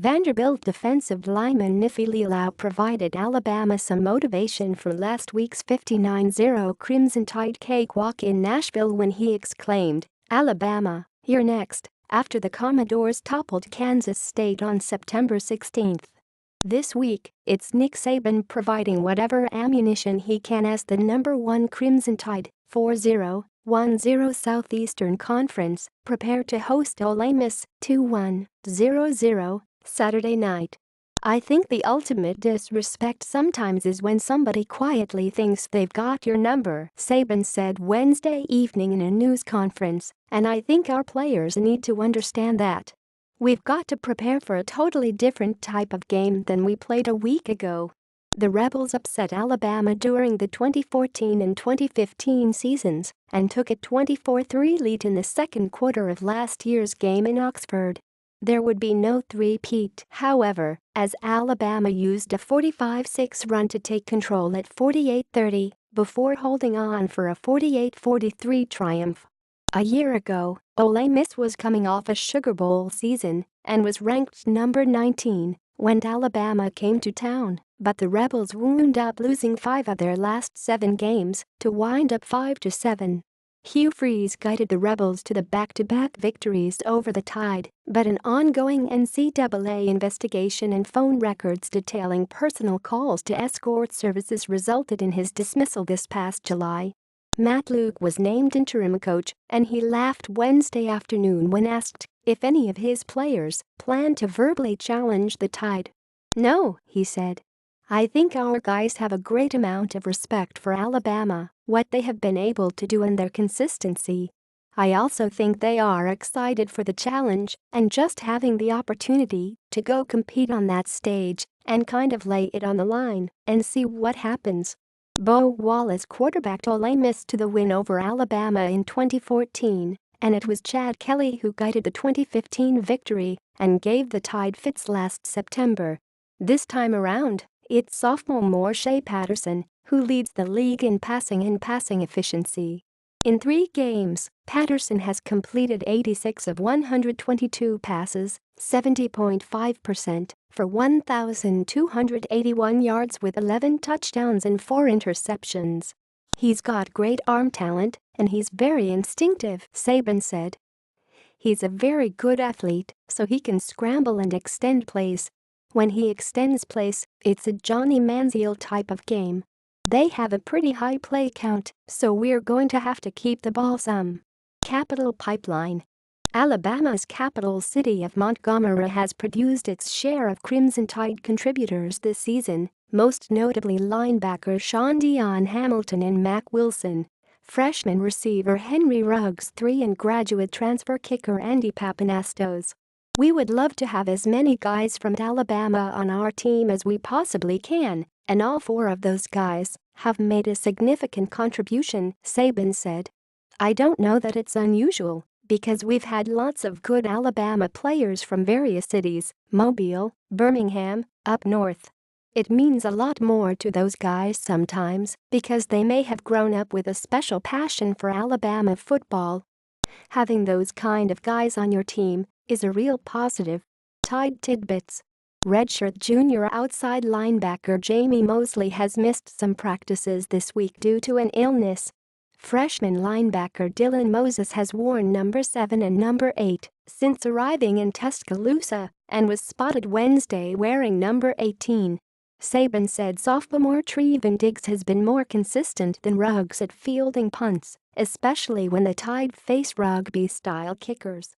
Vanderbilt defensive lineman Nifae Lealao provided Alabama some motivation for last week's 59-0 Crimson Tide cakewalk in Nashville when he exclaimed, "Alabama, you're next," after the Commodores toppled Kansas State on September 16. This week, it's Nick Saban providing whatever ammunition he can as the #1 Crimson Tide, 4-0-1-0 Southeastern Conference, prepare to host Ole Miss, 2-1-0-0, Saturday night. "I think the ultimate disrespect sometimes is when somebody quietly thinks they've got your number," Saban said Wednesday evening in a news conference, "and I think our players need to understand that. We've got to prepare for a totally different type of game than we played a week ago." The Rebels upset Alabama during the 2014 and 2015 seasons and took a 24-3 lead in the second quarter of last year's game in Oxford. There would be no three-peat, however, as Alabama used a 45-6 run to take control at 48-30 before holding on for a 48-43 triumph. A year ago, Ole Miss was coming off a Sugar Bowl season and was ranked number 19 when Alabama came to town, but the Rebels wound up losing 5 of their last 7 games to wind up 5-7. Hugh Freeze guided the Rebels to the back-to-back victories over the Tide, but an ongoing NCAA investigation and phone records detailing personal calls to escort services resulted in his dismissal this past July. Matt Luke was named interim coach, and he laughed Wednesday afternoon when asked if any of his players plan to verbally challenge the Tide. "No," he said. "I think our guys have a great amount of respect for Alabama, what they have been able to do and their consistency. I also think they are excited for the challenge and just having the opportunity to go compete on that stage and kind of lay it on the line and see what happens." Bo Wallace quarterbacked Ole Miss to the win over Alabama in 2014, and it was Chad Kelly who guided the 2015 victory and gave the Tide fits last September. This time around, it's sophomore Patterson who leads the league in passing efficiency. In 3 games, Patterson has completed 86 of 122 passes, 70.5%, for 1,281 yards with 11 touchdowns and 4 interceptions. "He's got great arm talent, and he's very instinctive," Saban said. "He's a very good athlete, so he can scramble and extend plays. When he extends plays, it's a Johnny Manziel type of game. They have a pretty high play count, so we're going to have to keep the ball some." Capital Pipeline. Alabama's capital city of Montgomery has produced its share of Crimson Tide contributors this season, most notably linebacker Sean Dion Hamilton and Mack Wilson, freshman receiver Henry Ruggs III and graduate transfer kicker Andy Pappanastos. "We would love to have as many guys from Alabama on our team as we possibly can, and all 4 of those guys have made a significant contribution," Saban said. "I don't know that it's unusual, because we've had lots of good Alabama players from various cities, Mobile, Birmingham, up north. It means a lot more to those guys sometimes because they may have grown up with a special passion for Alabama football. Having those kind of guys on your team is a real positive." Tide tidbits. Redshirt junior outside linebacker Jamie Mosley has missed some practices this week due to an illness. Freshman linebacker Dylan Moses has worn number 7 and number 8 since arriving in Tuscaloosa and was spotted Wednesday wearing number 18. Saban said sophomore Trevon Diggs has been more consistent than Ruggs at fielding punts, especially when the Tide face rugby-style kickers.